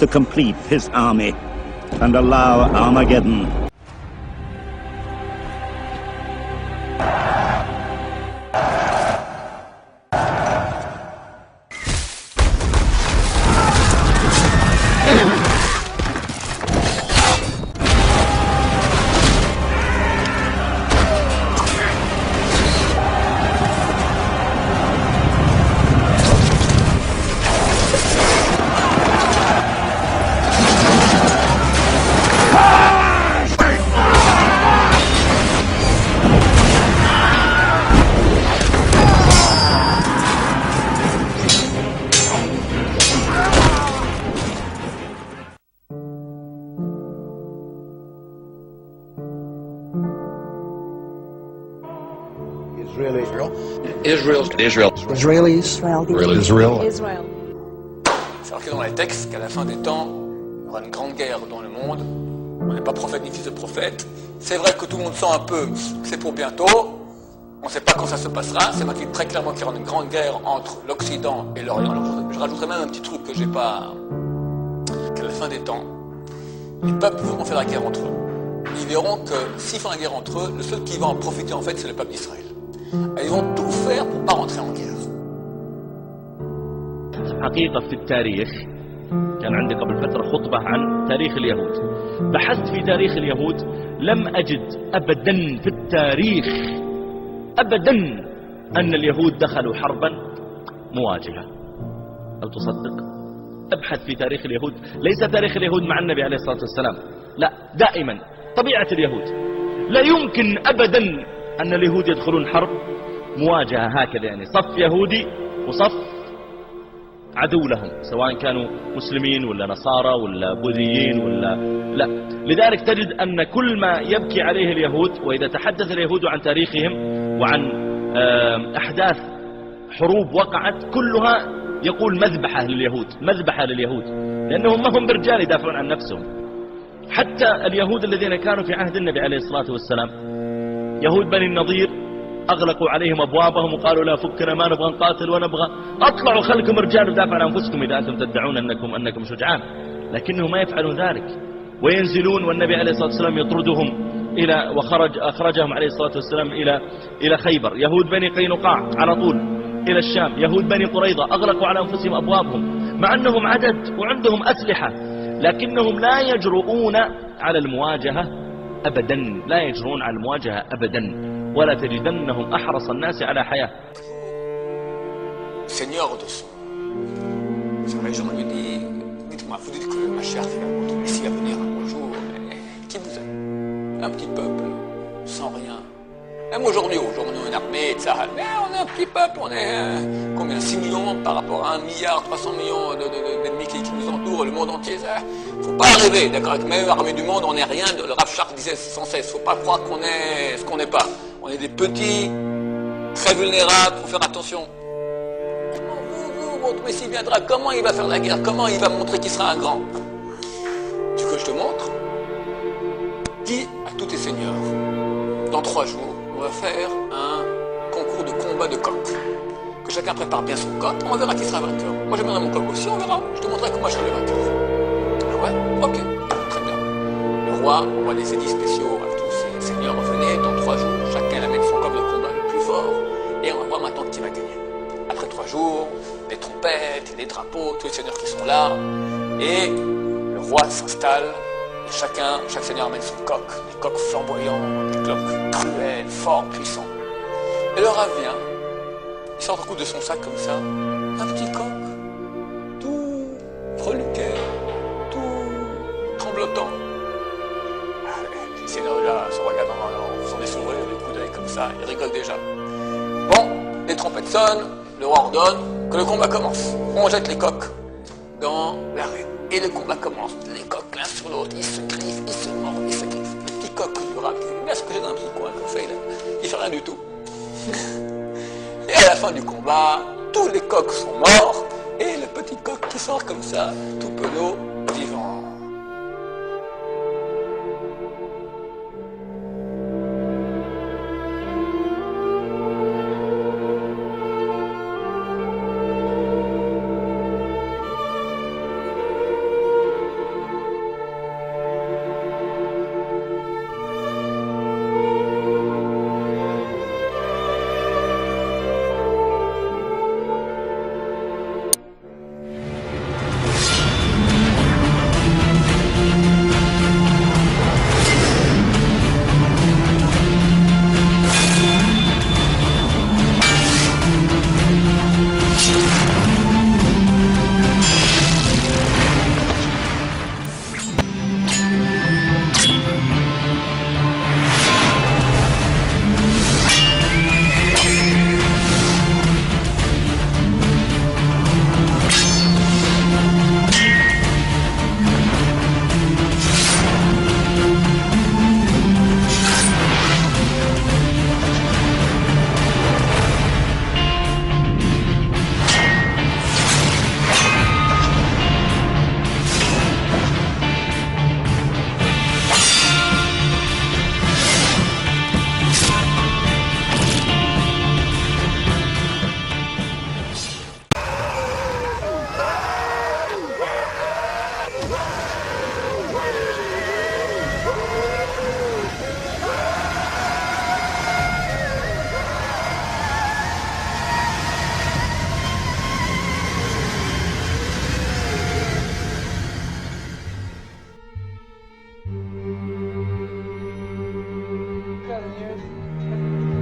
to complete his army and allow Armageddon. C'est marqué dans les textes qu'à la fin des temps, il y aura une grande guerre dans le monde. On n'est pas prophète ni fils de prophète. C'est vrai que tout le monde sent un peu que c'est pour bientôt. On ne sait pas quand ça se passera. C'est marqué très clairement qu'il y aura une grande guerre entre l'Occident et l'Orient. Je rajouterai même un petit truc que j'ai pas... qu'à la fin des temps, les peuples vont faire la guerre entre eux. Ils verront que s'ils font la guerre entre eux, le seul qui va en profiter en fait, c'est le peuple d'Israël. Et ils vont tout faire pour ne pas rentrer en guerre. حقيقة في التاريخ كان عندي قبل فترة خطبة عن تاريخ اليهود. بحثت في تاريخ اليهود لم أجد أبدا في التاريخ أبدا أن اليهود دخلوا حربا مواجهة. هل تصدق؟ أبحث في تاريخ اليهود، ليس تاريخ اليهود مع النبي عليه الصلاة والسلام، لا، دائما طبيعة اليهود لا يمكن أبدا أن اليهود يدخلون حرب مواجهة هكذا، يعني صف يهودي وصف عدو لهم، سواء كانوا مسلمين ولا نصارى ولا بوذيين ولا لا. لذلك تجد أن كل ما يبكي عليه اليهود، وإذا تحدث اليهود عن تاريخهم وعن أحداث حروب وقعت كلها يقول مذبحة لليهود، مذبحة لليهود، لأنهم ما هم برجال يدافعون عن نفسهم. حتى اليهود الذين كانوا في عهد النبي عليه الصلاة والسلام، يهود بني النضير، أغلقوا عليهم أبوابهم وقالوا لا فكنا، ما نبغى نقاتل ونبغى، أطلعوا خلكم رجال ودافعوا عن أنفسكم إذا أنتم تدعون أنكم شجعان. لكنهم ما يفعلون ذلك، وينزلون والنبي عليه الصلاة والسلام يطردهم إلى أخرجهم عليه الصلاة والسلام إلى خيبر. يهود بني قينقاع على طول إلى الشام، يهود بني قريظة أغلقوا على أنفسهم أبوابهم مع أنهم عدد وعندهم أسلحة، لكنهم لا يجرؤون على المواجهة أبدا، لا يجرؤون على المواجهة أبدا، ولا تجدنهم أحرص الناس على حياة. Seigneur de son. Les gens lui disent, dites-moi, vous dites que ma chère le Messie va venir un beau jour, mais qui vous êtes? Un petit peuple, sans rien. Même aujourd'hui, on est une armée, etc. Mais on est un petit peuple, on est combien? 6 millions par rapport à 1 milliard 300 millions d'ennemis qui nous entourent, le monde entier. Faut pas rêver, d'accord? Avec même l'armée du monde, on n'est rien. Le Rav Sharp disait sans cesse, faut pas croire qu'on est ce qu'on n'est pas. On est des petits, très vulnérables, faut faire attention. Votre Messie viendra, comment il va faire la guerre? Comment il va montrer qu'il sera un grand? Tu veux que je te montre? Dis à tous tes seigneurs, dans 3 jours, on va faire un concours de combat de coq. Que chacun prépare bien son coq, on verra qui sera vainqueur. Moi j'amènerai mon coq aussi, on verra. Je te montrerai comment je serai le vainqueur. Ah ouais? Ok, très bien. Le roi envoie des édits spéciaux à tous ses seigneurs, revenez, dans 3 jours, chacun amène son coq de combat le plus fort, et on va voir maintenant qui va gagner. Après 3 jours, des trompettes, des drapeaux, tous les seigneurs qui sont là, et le roi s'installe, et chaque seigneur amène son coq, des coqs flamboyants, des coqs cruels, forts, puissants. Et le rave vient, il sort un coup de son sac comme ça, un petit coq, tout freluqué, tout tremblotant. Les seigneurs là se regardent en faisant des sourires, des coups d'œil comme ça, ils rigolent déjà. Bon, les trompettes sonnent, le roi ordonne que le combat commence. On jette les coqs dans l'arène. Et le combat commence. Les coqs l'un sur l'autre, ils se griffent, ils se mordent, ils se griffent. Le petit coq du rap, il est ce que j'ai dans un petit coin comme ça, il fait rien du tout. Et à la fin du combat, tous les coqs sont morts, et le petit coq qui sort comme ça, tout penaud, vivant.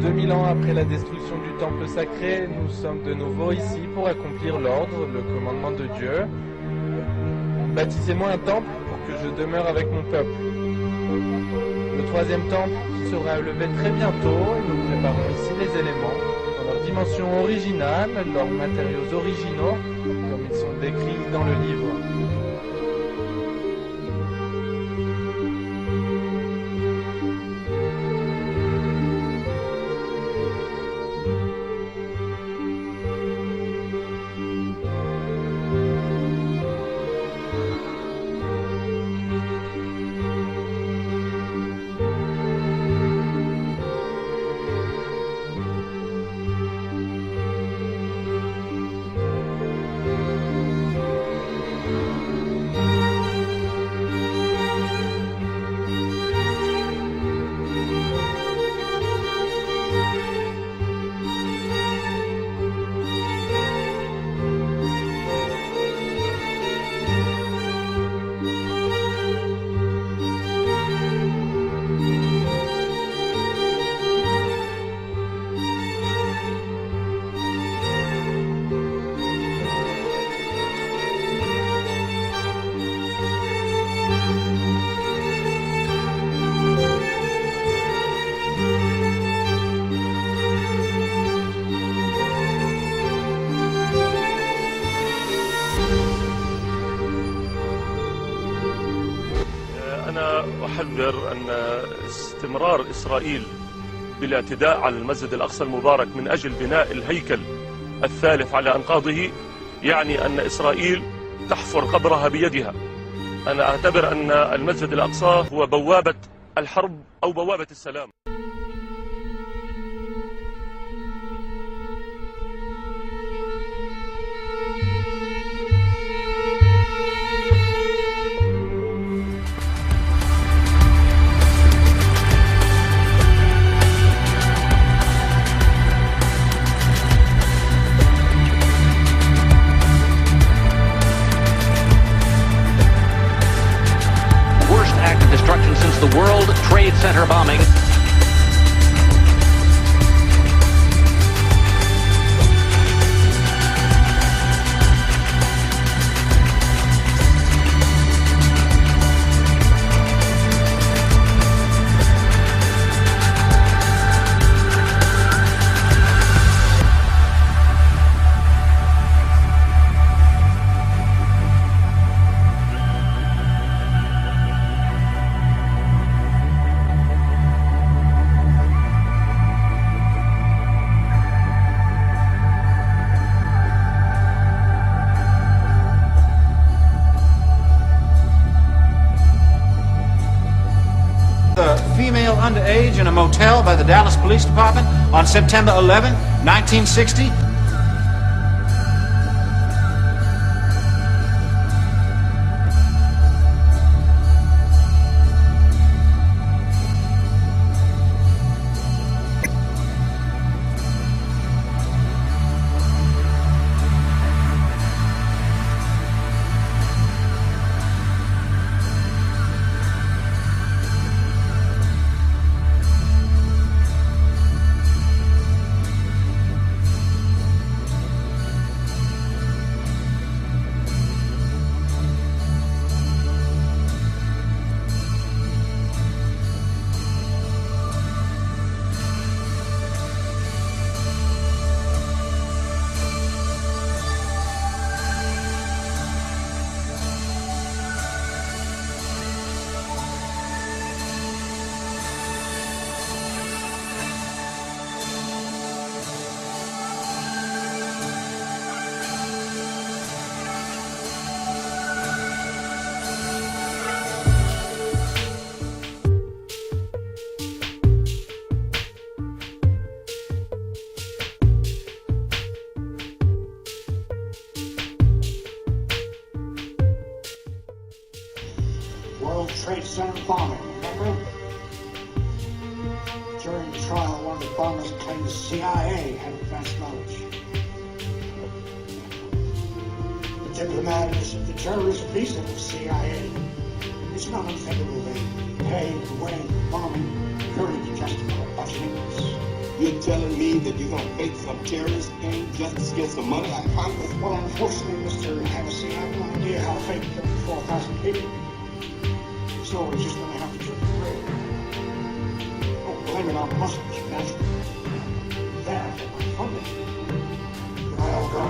2000 ans après la destruction du temple sacré, nous sommes de nouveau ici pour accomplir l'ordre, le commandement de Dieu. Bâtissez-moi un temple pour que je demeure avec mon peuple. Le troisième temple qui sera élevé très bientôt, et nous préparons ici les éléments, dans leur dimension originale, leurs matériaux originaux, comme ils sont décrits dans le livre. أنا أحذر أن استمرار إسرائيل بالاعتداء على المسجد الأقصى المبارك من أجل بناء الهيكل الثالث على أنقاضه يعني أن إسرائيل تحفر قبرها بيدها. أنا أعتبر أن المسجد الأقصى هو بوابة الحرب أو بوابة السلام. Destruction since the World Trade Center bombing. Female underage in a motel by the Dallas Police Department on September 11, 1960. World Trade Center bombing, remember? During the trial, one of the bombers claimed the CIA had advanced knowledge. The tip of the matter is that the terrorist piece of the CIA is not unthinkable. They pay, win, bombing, purely to justify budget increase. You're telling me that you're going to fake some terrorist thing just to get some money out of Congress? Well, unfortunately, Mr. Hennessy, I have no idea how to fake 54,000 people. So we're just going to have to keep it real. Don't blame it on Muslims, naturally. They're funding. I all go.